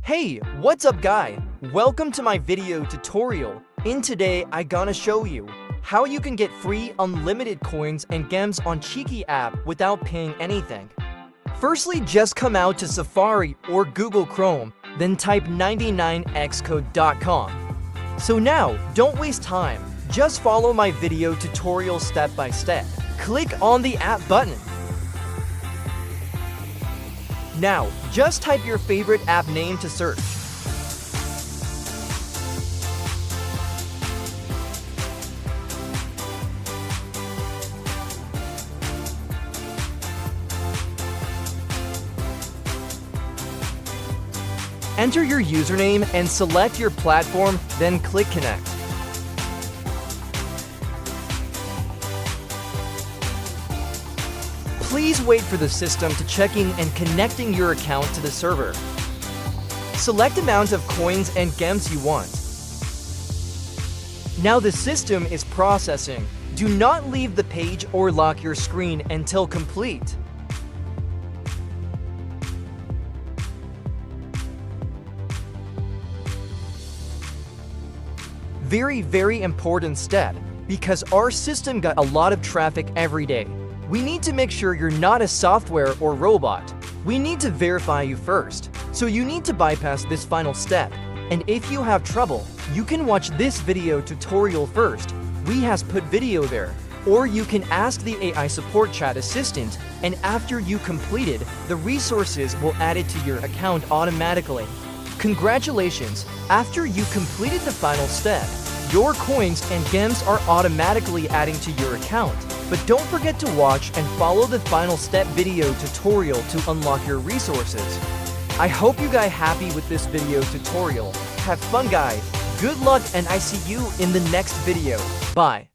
Hey, what's up guy? Welcome to my video tutorial. In today, I gonna show you how you can get free unlimited coins and gems on Chiki app without paying anything. Firstly, just come out to Safari or Google Chrome, then type 99xcode.com. So now, don't waste time. Just follow my video tutorial step by step. Click on the app button. Now, just type your favorite app name to search. Enter your username and select your platform, then click Connect. Please wait for the system to checking and connecting your account to the server. Select amount of coins and gems you want. Now the system is processing. Do not leave the page or lock your screen until complete. Very important step, because our system got a lot of traffic every day. We need to make sure you're not a software or robot. We need to verify you first, so you need to bypass this final step. And if you have trouble, you can watch this video tutorial first. We has put video there. Or you can ask the AI support chat assistant, and after you completed, the resources will add it to your account automatically. Congratulations! After you completed the final step, your coins and gems are automatically adding to your account. But don't forget to watch and follow the final step video tutorial to unlock your resources. I hope you guys happy with this video tutorial. Have fun guys, good luck, and I see you in the next video. Bye.